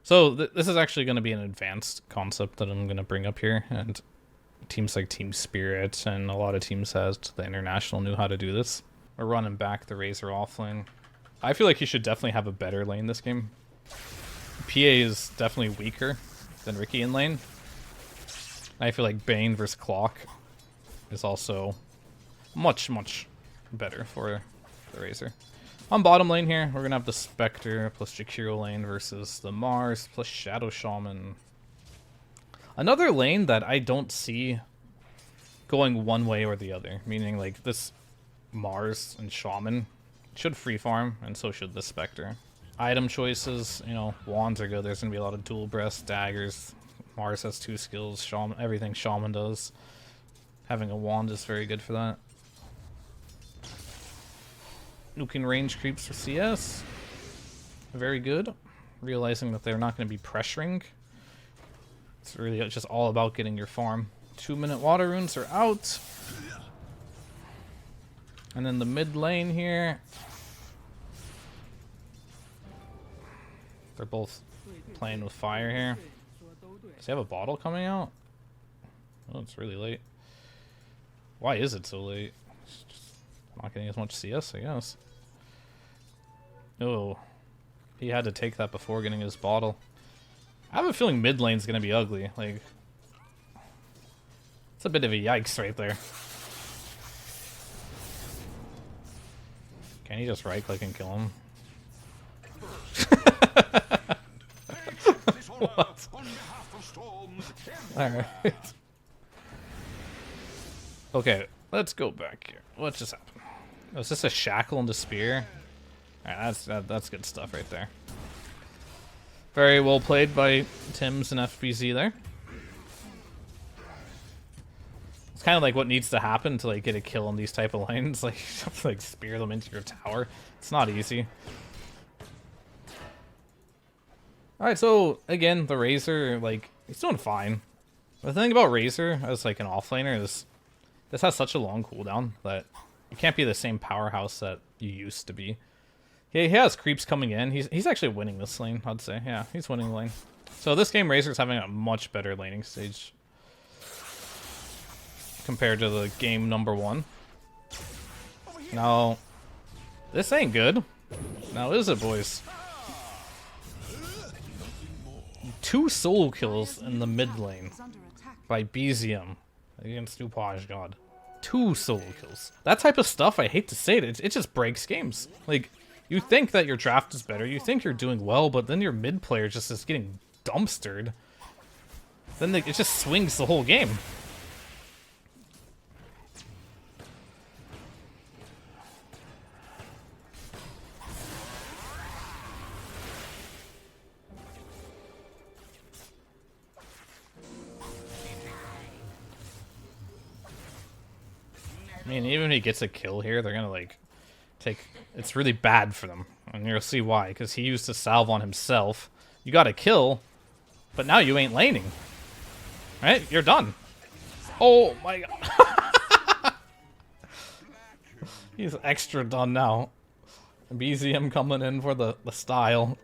So this is actually going to be an advanced concept that I'm going to bring up here, and teams like Team Spirit and a lot of teams at the International knew how to do this. We're running back the Razor offlane. I feel like he should definitely have a better lane this game. PA is definitely weaker than Ricky in lane. I feel like Bane versus Clock is also much, much better for the Razor. On bottom lane here, we're going to have the Spectre plus Jakiro lane versus the Mars plus Shadow Shaman. Another lane that I don't see going one way or the other, meaning like this Mars and Shaman should free farm, and so should the Spectre. Item choices, you know, wands are good. There's going to be a lot of dual breasts, daggers. Mars has 2 skills, Shaman, everything Shaman does. Having a wand is very good for that. Nuking range creeps for CS. Very good. Realizing that they're not going to be pressuring. It's really just all about getting your farm. 2-minute water runes are out. And then the mid lane here. They're both playing with fire here. Does he have a bottle coming out? Oh, it's really late. Why is it so late? It's just not getting as much CS, I guess. Oh, he had to take that before getting his bottle. I have a feeling mid lane's gonna be ugly. Like, it's a bit of a yikes right there. Can he just right click and kill him? What? Alright. Okay, let's go back here. What just happened? Was this a shackle and a spear? Alright, that's good stuff right there. Very well played by Tims and FBZ there. It's kind of like what needs to happen to like get a kill on these type of lanes. Like, you have to like spear them into your tower. It's not easy. Alright, so again, the Razor, like, he's doing fine. The thing about Razor as like an offlaner is this has such a long cooldown that you can't be the same powerhouse that you used to be. He has creeps coming in. He's actually winning this lane, I'd say. Yeah, he's winning the lane. So this game, Razor's having a much better laning stage compared to the game number 1. Now, this ain't good. Now is it, boys? 2 solo kills in the mid lane by BZM against Nupaj God. 2 solo kills. That type of stuff, I hate to say it, it just breaks games. Like, you think that your draft is better, you think you're doing well, but then your mid player just is getting dumpstered. Then it just swings the whole game. I mean, even if he gets a kill here, they're gonna like take. It's really bad for them, and you'll see why. Because he used to salve on himself. You got a kill, but now you ain't laning. Right? You're done. Oh my god. He's extra done now. BZM coming in for the style.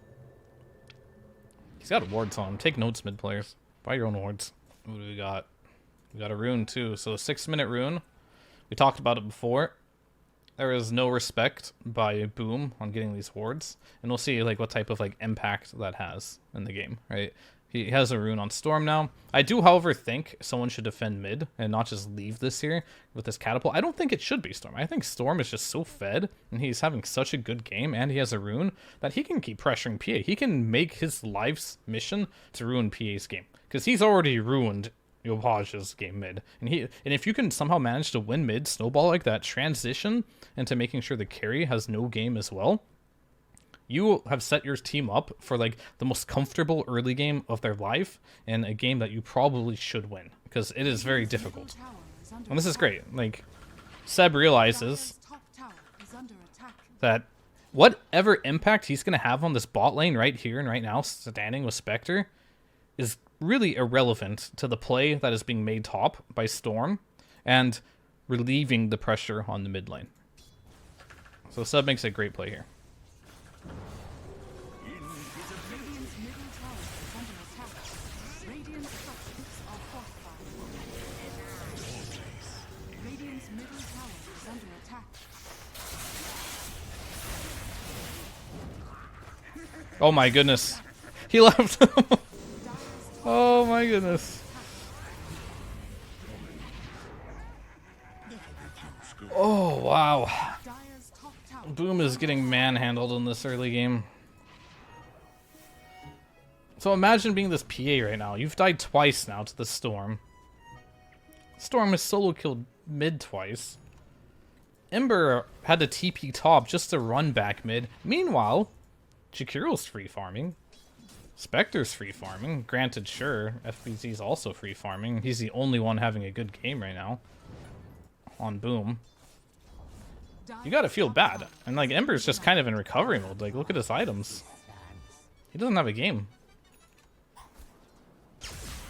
He's got wards on him. Take notes, mid players. Buy your own wards. What do we got? We got a rune too. So a 6-minute rune. We talked about it before. There is no respect by Boom on getting these wards, and we'll see like what type of like impact that has in the game, right? He has a rune on Storm now. I do, however, think someone should defend mid and not just leave this here with this catapult. I don't think it should be Storm. I think Storm is just so fed, and he's having such a good game, and he has a rune that he can keep pressuring PA. He can make his life's mission to ruin PA's game, because he's already ruined Yopaj's game mid, and if you can somehow manage to win mid, snowball like that, transition into making sure the carry has no game as well, you have set your team up for like the most comfortable early game of their life, and a game that you probably should win, because it is very difficult. And this is great. Like, Seb realizes that whatever impact he's going to have on this bot lane right here and right now, standing with Spectre, is really irrelevant to the play that is being made top by Storm and relieving the pressure on the mid lane. So Seb makes a great play here. Oh my goodness. He left. Oh my goodness. Oh wow. Boom is getting manhandled in this early game. So imagine being this PA right now. You've died twice now to the Storm. Storm has solo killed mid twice. Ember had to TP top just to run back mid. Meanwhile, Jakiro's free farming. Spectre's free farming. Granted, sure, FBZ's also free farming. He's the only one having a good game right now. On Boom. You gotta feel bad. And like, Ember's just kind of in recovery mode. Like, look at his items. He doesn't have a game.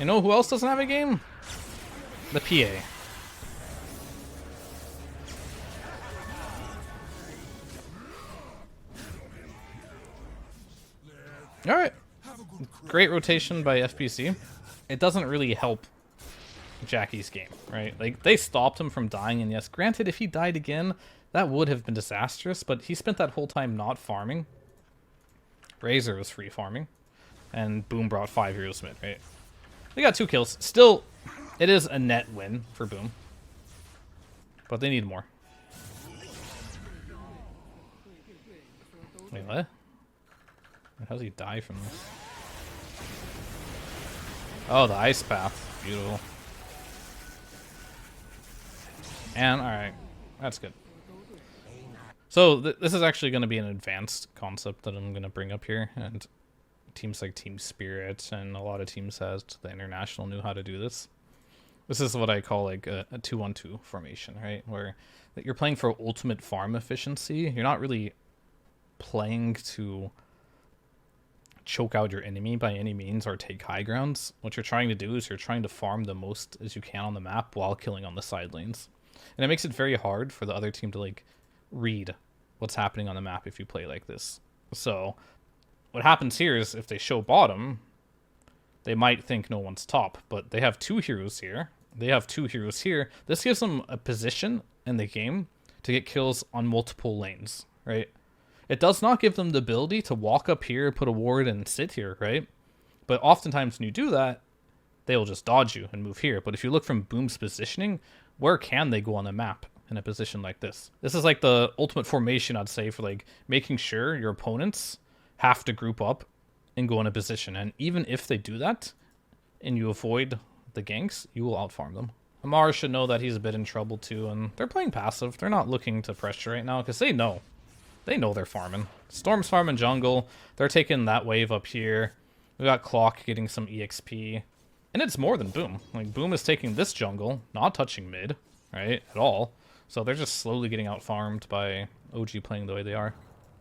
You know who else doesn't have a game? The PA. Alright. Great rotation by FPC. It doesn't really help Jackie's game, right? Like, they stopped him from dying, and yes, granted, if he died again, that would have been disastrous, but he spent that whole time not farming. Razor was free farming, and Boom brought 5 heroes mid, right? They got 2 kills. Still, it is a net win for Boom. But they need more. Wait, what? How does he die from this? Oh, the ice path. Beautiful. And, alright. That's good. So, this is actually going to be an advanced concept that I'm going to bring up here. And teams like Team Spirit and a lot of teams at the International knew how to do this. This is what I call like a 2-1-2 formation, right? Where you're playing for ultimate farm efficiency. You're not really playing to choke out your enemy by any means or take high grounds. What you're trying to do is you're trying to farm the most as you can on the map while killing on the side lanes. And it makes it very hard for the other team to like read what's happening on the map if you play like this. So what happens here is if they show bottom, they might think no one's top, but they have 2 heroes here. They have 2 heroes here. This gives them a position in the game to get kills on multiple lanes, right? It does not give them the ability to walk up here, put a ward, and sit here, right? But oftentimes when you do that, they will just dodge you and move here. But if you look from Boom's positioning, where can they go on the map in a position like this? This is like the ultimate formation, I'd say, for like making sure your opponents have to group up and go in a position. And even if they do that, and you avoid the ganks, you will outfarm them. Amar should know that he's a bit in trouble too, and they're playing passive. They're not looking to pressure right now, because they know. They know they're farming. Storm's farming jungle. They're taking that wave up here. We got Clock getting some EXP. And it's more than Boom. Like, Boom is taking this jungle, not touching mid, right, at all. So they're just slowly getting out-farmed by OG playing the way they are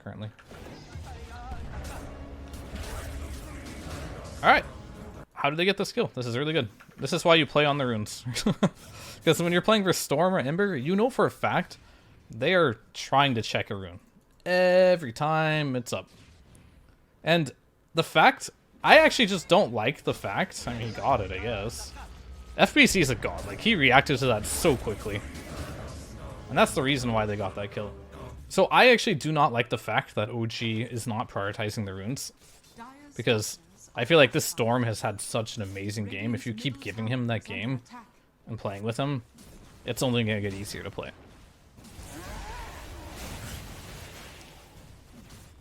currently. Alright. How did they get this kill? This is really good. This is why you play on the runes. Because when you're playing for Storm or Ember, you know for a fact they are trying to check a rune. Every time it's up. And the fact... I actually just don't like the fact... I mean, he got it, I guess. FBC is a god. Like, he reacted to that so quickly. And that's the reason why they got that kill. So I actually do not like the fact that OG is not prioritizing the runes. Because I feel like this Storm has had such an amazing game. If you keep giving him that game and playing with him, it's only going to get easier to play.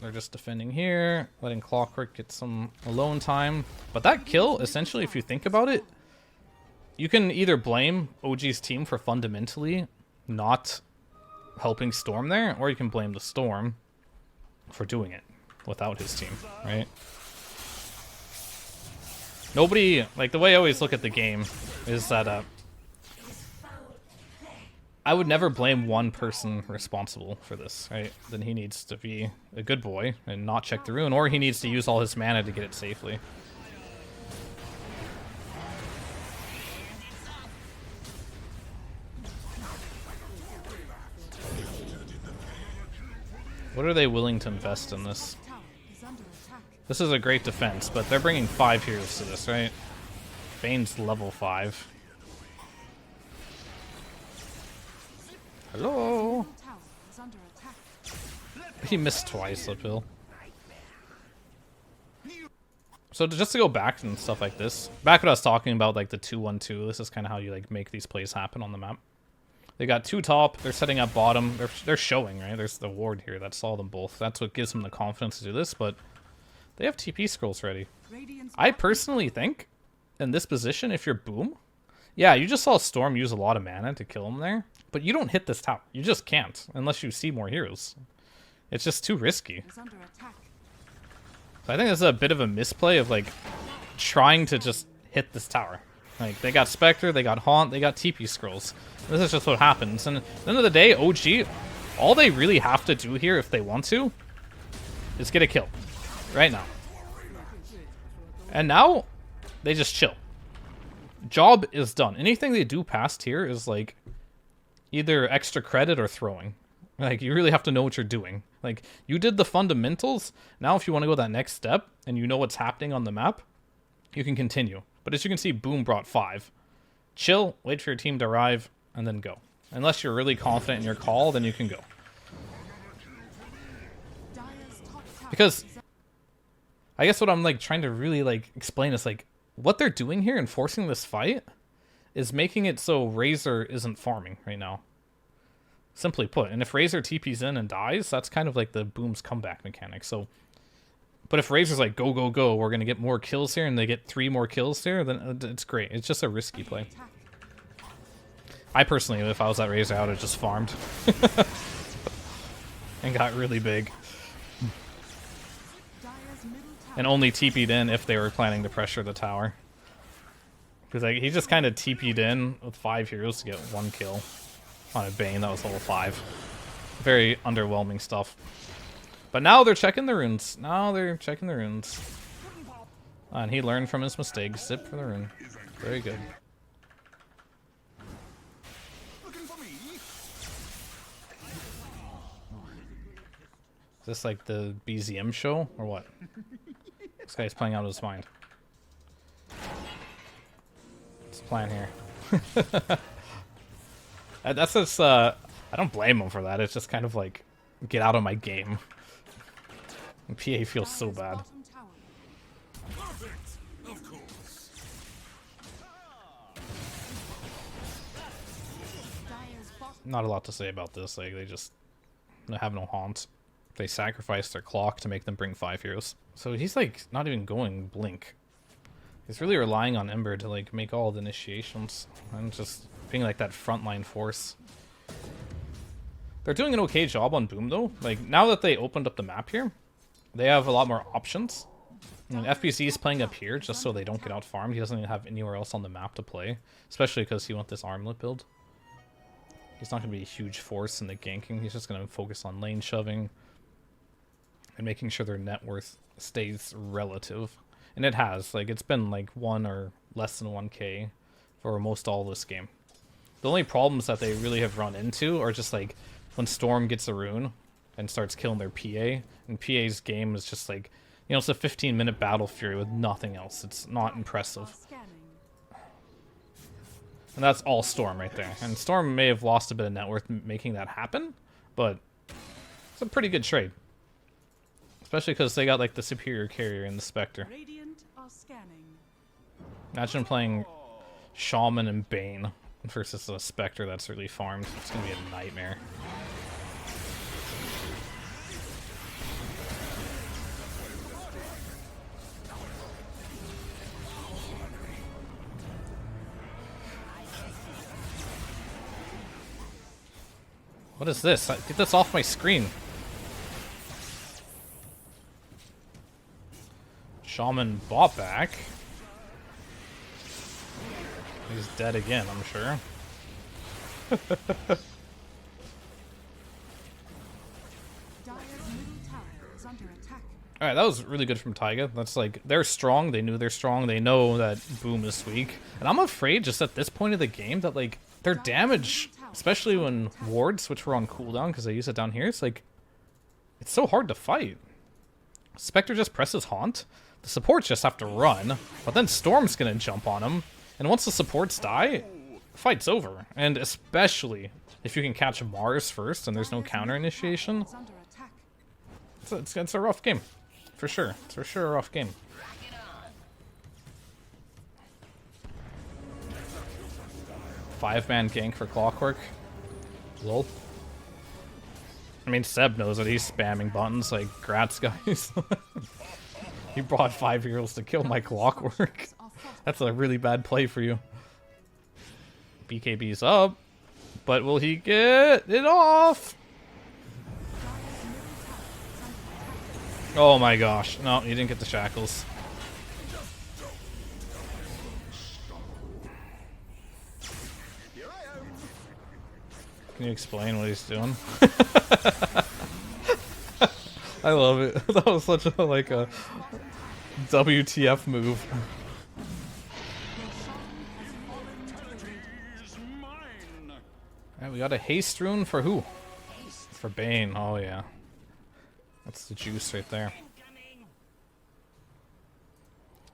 They're just defending here, letting Clockwork get some alone time. But that kill, essentially, if you think about it, you can either blame OG's team for fundamentally not helping Storm there, or you can blame the Storm for doing it without his team, right? Nobody, like, the way I always look at the game is that I would never blame one person responsible for this, right? Then he needs to be a good boy and not check the rune, or he needs to use all his mana to get it safely. What are they willing to invest in this? This is a great defense, but they're bringing 5 heroes to this, right? Bane's level 5. Hello? He missed twice uphill. So just to go back and stuff like this, back what I was talking about, like the 2-1-2, this is kind of how you like make these plays happen on the map. They got 2 top, they're setting up bottom, they're showing, right? There's the ward here that saw them both. That's what gives them the confidence to do this, but they have TP scrolls ready. I personally think, in this position, if you're Boom, yeah, you just saw Storm use a lot of mana to kill him there, but you don't hit this tower. You just can't, unless you see more heroes. It's just too risky. So I think this is a bit of a misplay of, like, trying to just hit this tower. Like, they got Spectre, they got Haunt, they got TP scrolls. This is just what happens. And at the end of the day, OG, all they really have to do here, if they want to, is get a kill. Right now. And now, they just chill. Job is done. Anything they do past here is, like, either extra credit or throwing. Like, you really have to know what you're doing. Like, you did the fundamentals. Now, if you want to go that next step, and you know what's happening on the map, you can continue. But as you can see, Boom brought 5. Chill, wait for your team to arrive, and then go. Unless you're really confident in your call, then you can go. Because I guess what I'm like trying to really like explain is like what they're doing here and forcing this fight is making it so Razor isn't farming right now. Simply put. And if Razor TP's in and dies, that's kind of like the Boom's comeback mechanic. So but if Razor's like, go, go, go, we're going to get more kills here, and they get 3 more kills here, then it's great. It's just a risky play. I personally, if I was that Razor, I would have just farmed. And got really big. And only TP'd in if they were planning to pressure the tower. Because like, he just kind of TP'd in with 5 heroes to get 1 kill. On a Bane, that was level 5. Very underwhelming stuff. But now they're checking the runes. Now they're checking the runes. And he learned from his mistakes. Zip for the rune. Very good. Is this like the BZM show or what? This guy's playing out of his mind. What's the plan here? That's just, I don't blame him for that. It's just kind of like, get out of my game. And PA feels so bad. Not a lot to say about this. Like, they just have no haunt. They sacrificed their clock to make them bring 5 heroes. So he's like not even going blink. He's really relying on Ember to like make all the initiations and just being like that frontline force. They're doing an okay job on Boom though. Like now that they opened up the map here, they have a lot more options. And FBC is playing up here just so they don't get out farmed. He doesn't even have anywhere else on the map to play, especially because he wants this armlet build. He's not going to be a huge force in the ganking. He's just going to focus on lane shoving and making sure their net worth stays relative. And it has. Like, it's been like 1 or less than 1k for most all this game. The only problems that they really have run into are just like when Storm gets a rune and starts killing their PA. And PA's game is just like, you know, it's a 15-minute battle fury with nothing else. It's not impressive. And that's all Storm right there. And Storm may have lost a bit of net worth making that happen, but it's a pretty good trade. Especially because they got like the superior carrier in the Spectre. Imagine playing Shaman and Bane versus a Spectre that's really farmed. It's going to be a nightmare. What is this? Get this off my screen. Shaman bought back. He's dead again, I'm sure. Alright, that was really good from Taiga. That's like, they're strong, they knew they're strong, they know that Boom is weak. And I'm afraid just at this point of the game that like, their damage, especially when wards, which were on cooldown because they use it down here, it's like, it's so hard to fight. Spectre just presses Haunt. The supports just have to run, but then Storm's gonna jump on him. And once the supports die, the fight's over. And especially if you can catch Mars first and there's no counter initiation, it's a rough game. For sure. It's for sure a rough game. 5-man gank for Clockwork. Lol. I mean, Seb knows that he's spamming buttons like, grats, guys. He brought 5 heroes to kill my Clockwork. That's a really bad play for you. BKB's up, but will he get it off? Oh my gosh. No, he didn't get the shackles. Can you explain what he's doing? I love it. That was such a like a WTF move. Alright, we got a haste rune for who? For Bane. Oh yeah. That's the juice right there.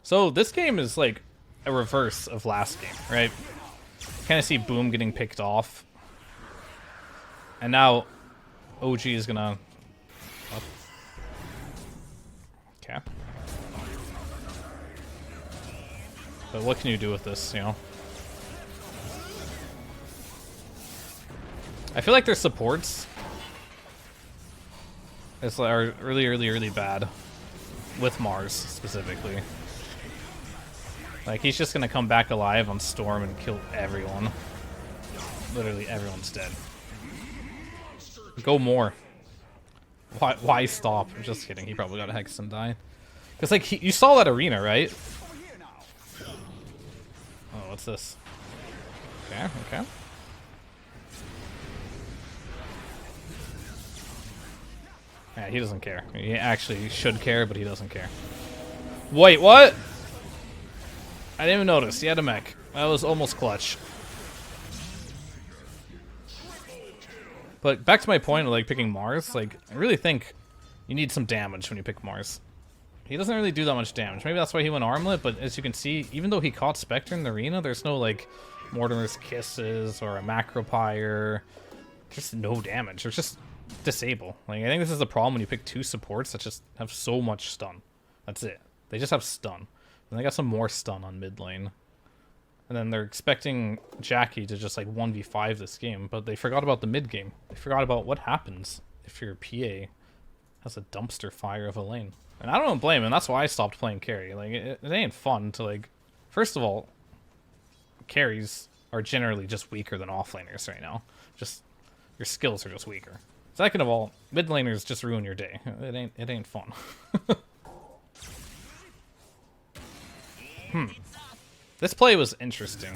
So this game is like a reverse of last game, right? Kind of see Boom getting picked off. And now OG is gonna... Oh. Okay. But what can you do with this, you know? I feel like their supports are really bad. With Mars, specifically. Like, he's just gonna come back alive on Storm and kill everyone. Literally everyone's dead. Go more. Why stop? I'm just kidding. He probably got a Hex and died. Because, like, you saw that arena, right? Oh, what's this? Okay, okay. Yeah, he doesn't care. He actually should care, but he doesn't care. Wait, what? I didn't even notice. He had a mech. That was almost clutch. But back to my point of like picking Mars, like I really think you need some damage when you pick Mars. He doesn't really do that much damage. Maybe that's why he went Armlet, but as you can see, even though he caught Spectre in the arena, there's no like Mortimer's Kisses or a Macropyre. Just no damage. There's just disable. Like I think this is the problem when you pick two supports that just have so much stun. That's it. They just have stun. And they got some more stun on mid lane. And then they're expecting Jackie to just like 1v5 this game, but they forgot about the mid game. They forgot about what happens if your PA has a dumpster fire of a lane. And I don't blame him. That's why I stopped playing carry. Like it ain't fun to like. First of all, carries are generally just weaker than offlaners right now. Just your skills are just weaker. Second of all, mid laners just ruin your day. It ain't fun. This play was interesting.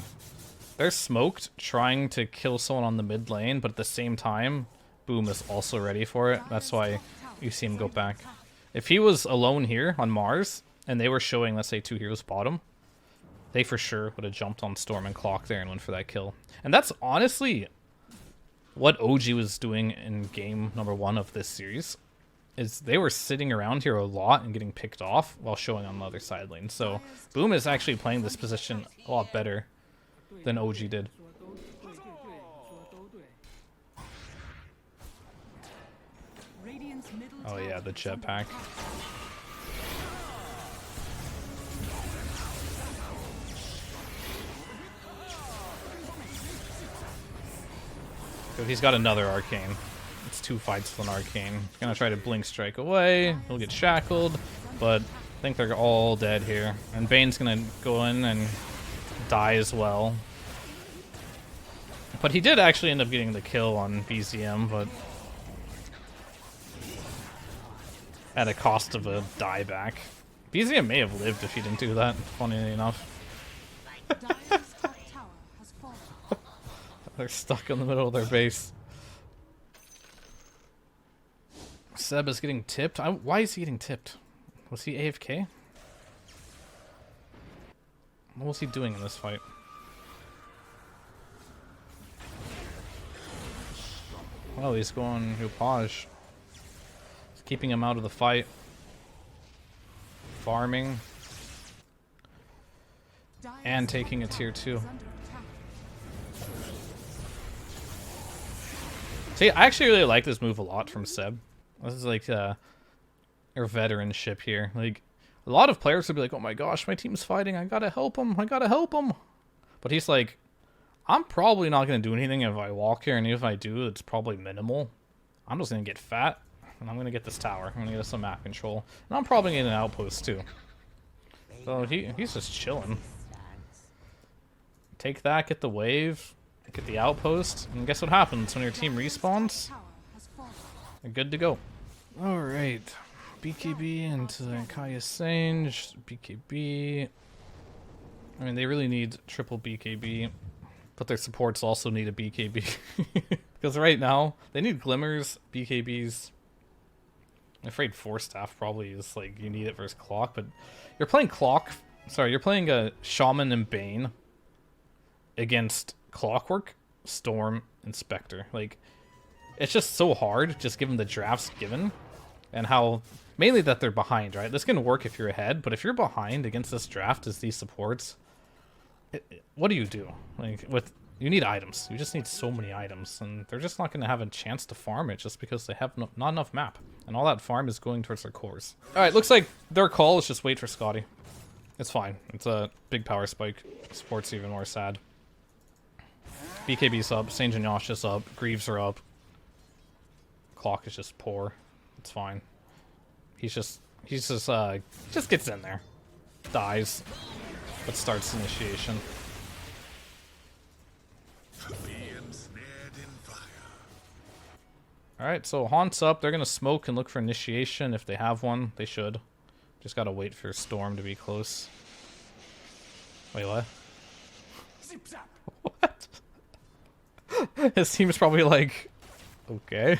They're smoked, trying to kill someone on the mid lane, but at the same time, Boom is also ready for it. That's why you see him go back. If he was alone here on Mars, and they were showing, let's say, 2 heroes bottom, they for sure would have jumped on Storm and Clock there and went for that kill. And that's honestly what OG was doing in game number 1 of this series. Is they were sitting around here a lot and getting picked off while showing on the other side lane. So Boom is actually playing this position a lot better than OG did. Oh yeah, the jetpack. So he's got another arcane. It's 2 fights with an arcane. He's gonna try to blink strike away. He'll get shackled, but I think they're all dead here. And Bane's gonna go in and die as well. But he did actually end up getting the kill on BZM, but at a cost of a dieback. BZM may have lived if he didn't do that, funnily enough. They're stuck in the middle of their base. Seb is getting tipped. Why is he getting tipped? Was he AFK? What was he doing in this fight? Oh, he's going Hupage. He's keeping him out of the fight. Farming. And taking a tier 2. See, I actually really like this move a lot from Seb. This is like your veteranship here. Like, a lot of players would be like, oh my gosh, my team's fighting. I gotta help him. I gotta help him. But he's like, I'm probably not going to do anything if I walk here, and if I do, it's probably minimal. I'm just going to get fat, and I'm going to get this tower. I'm going to get some map control. And I'm probably getting an outpost, too. So he's just chilling. Take that, get the wave, get the outpost, and guess what happens when your team respawns? You're good to go. Alright. BKB into Kaya Sange. BKB. I mean, they really need triple BKB. But their supports also need a BKB. Because right now, they need Glimmers, BKBs. I'm afraid Force Staff probably is like, you need it versus Clock. But you're playing Clock. Sorry, you're playing a Shaman and Bane against Clockwork, Storm, and Spectre. Like, it's just so hard, just given the drafts given. And how, mainly that they're behind, right? This can work if you're ahead, but if you're behind against this draft as these supports, what do you do? Like, you need items. You just need so many items, and they're just not going to have a chance to farm it just because they have not enough map. And all that farm is going towards their cores. Alright, looks like their call is just wait for Scotty. It's fine. It's a big power spike. Support's even more sad. BKB's up, Sange and Yosh is up, Greaves are up. Clock is just poor. It's fine. He's just gets in there. Dies. But starts initiation. Alright, so Haunt's up. They're gonna smoke and look for initiation if they have one. They should. Just gotta wait for Storm to be close. Wait, what? What? His team's probably like, okay.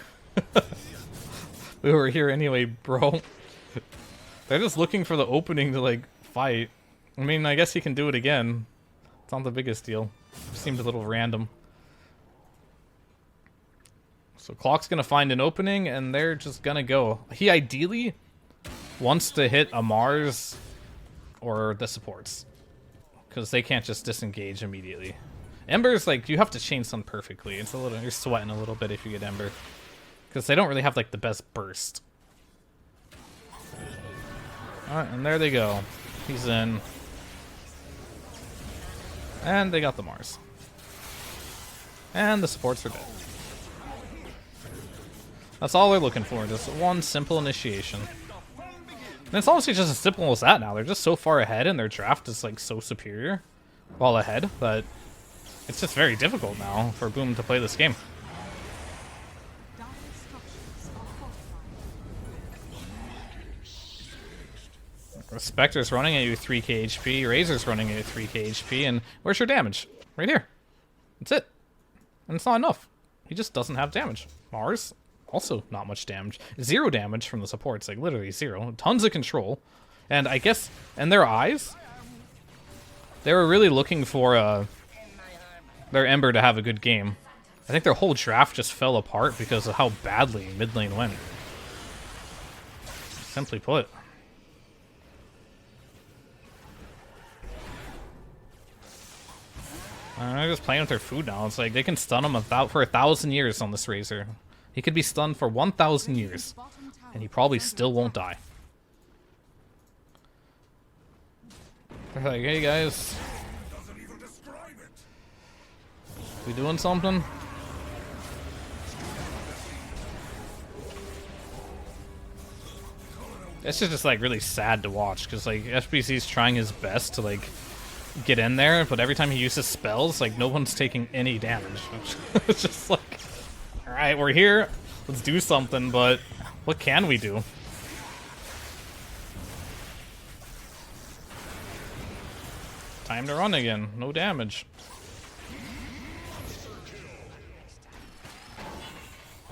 We were here anyway, bro. They're just looking for the opening to, like, fight. I mean, I guess he can do it again. It's not the biggest deal. It seemed a little random. So Clock's gonna find an opening, and they're just gonna go. He ideally wants to hit a Mars or the supports, because they can't just disengage immediately. Ember's like, you have to chain stun perfectly. It's a little, you're sweating a little bit if you get Ember, because they don't really have like the best burst. Alright, and there they go. He's in. And they got the Mars. And the supports are dead. That's all they're looking for, just one simple initiation. And it's honestly just as simple as that now. They're just so far ahead, and their draft is like so superior while ahead that it's just very difficult now for Boom to play this game. Spectre's running at you 3k HP, Razor's running at you 3k HP, and where's your damage? Right here. That's it. And it's not enough. He just doesn't have damage. Mars, also not much damage. 0 damage from the supports, like literally 0. Tons of control. And I guess, in their eyes, they were really looking for their Ember to have a good game. I think their whole draft just fell apart because of how badly mid lane went. Simply put. They're just playing with their food now. It's like they can stun him for 1,000 years on this Razor. He could be stunned for 1,000 years, and he probably still won't die. They're like, hey guys, we doing something? It's just like really sad to watch, because like FBC's trying his best to like get in there, but every time he uses spells, like no one's taking any damage. It's just like, alright, we're here, let's do something, but what can we do? Time to run again, no damage.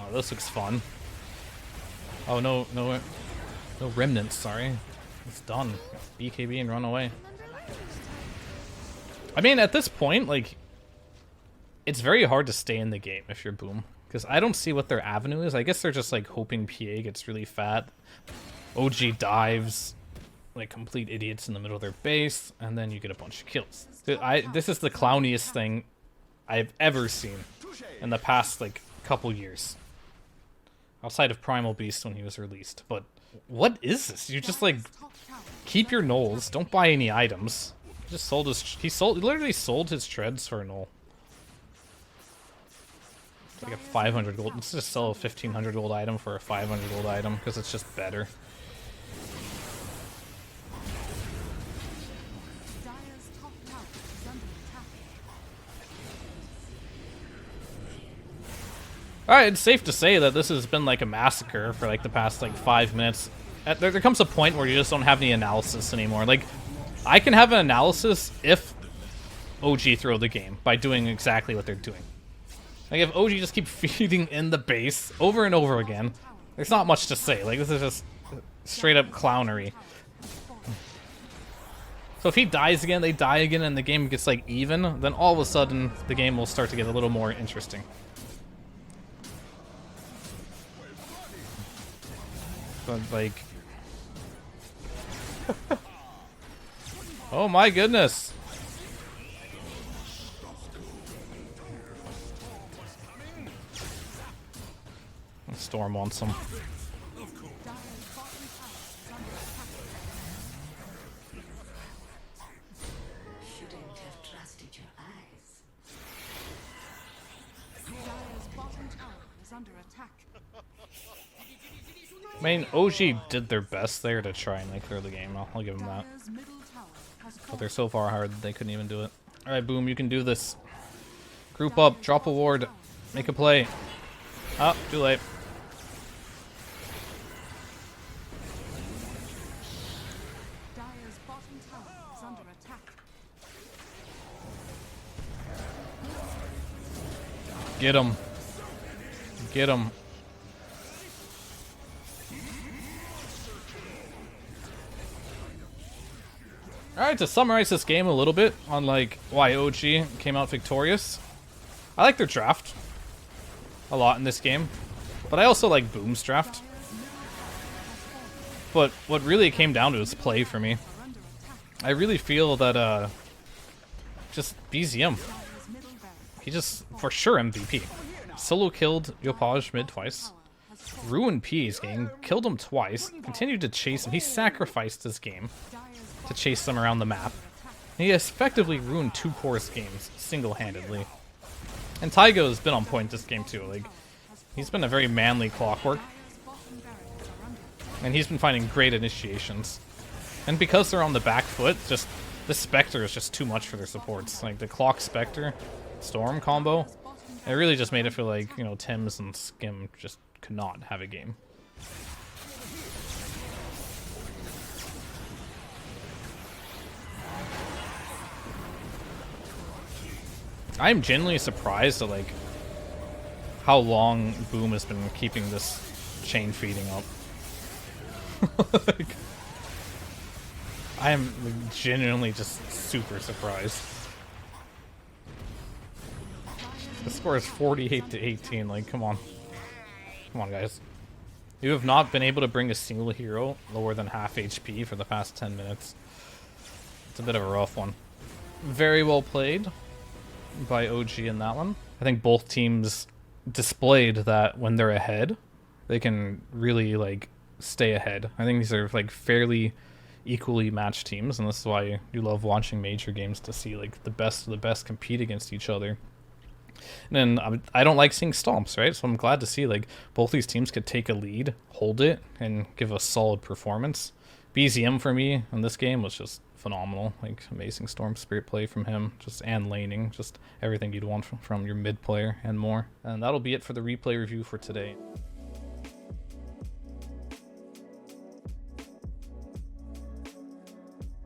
Oh, this looks fun. Oh, no remnants, sorry. It's done. BKB and run away. I mean, at this point, like, it's very hard to stay in the game if you're Boom, because I don't see what their avenue is. I guess they're just like hoping PA gets really fat, OG dives like complete idiots in the middle of their base, and then you get a bunch of kills. Dude, this is the clowniest thing I've ever seen in the past like couple years, outside of Primal Beast when he was released. But what is this? You just like keep your knolls, don't buy any items. He literally sold his treads for a null. It's like a 500 gold. Let's just sell a 1500 gold item for a 500 gold item because it's just better. Alright, it's safe to say that this has been like a massacre for like the past like 5 minutes. There comes a point where you just don't have any analysis anymore. Like, I can have an analysis if OG throw the game by doing exactly what they're doing. Like, if OG just keep feeding in the base over and over again, there's not much to say. Like, this is just straight up clownery. So if he dies again, they die again, and the game gets like even, then all of a sudden the game will start to get a little more interesting. But like, oh my goodness. Storm wants him. I mean, OG did their best there to try and like clear the game. I'll give them that. But they're so far hard that they couldn't even do it. Alright, Boom, you can do this. Group up, drop a ward, make a play. Oh, too late. Get him. Get him. Alright, to summarize this game a little bit on like why OG came out victorious. I like their draft a lot in this game, but I also like Boom's draft. But what really came down to is play for me. I really feel that just BZM. He just for sure MVP. Solo killed Yopaj mid twice. Ruined P's game, killed him twice, continued to chase him. He sacrificed his game to chase them around the map. He has effectively ruined 2 Chorus games single-handedly. And Taigo's been on point this game too. Like, he's been a very manly Clockwork. And he's been finding great initiations. And because they're on the back foot, just the Spectre is just too much for their supports. Like the Clock Spectre Storm combo, it really just made it feel like, you know, Tim's and Skim just could not have a game. I'm genuinely surprised at like how long Boom has been keeping this chain feeding up. Like, I am genuinely just super surprised. The score is 48 to 18. Like, come on. Come on, guys. You have not been able to bring a single hero lower than half HP for the past 10 minutes. It's a bit of a rough one. Very well played by OG in that one. I think both teams displayed that when they're ahead, they can really like stay ahead. I think these are like fairly equally matched teams, and this is why you love watching major games, to see like the best of the best compete against each other. And then I don't like seeing stomps, right? So I'm glad to see like both these teams could take a lead, hold it, and give a solid performance. BZM for me in this game was just phenomenal. Like, amazing Storm Spirit play from him, just and laning, just everything you'd want from your mid player and more. And that'll be it for the replay review for today.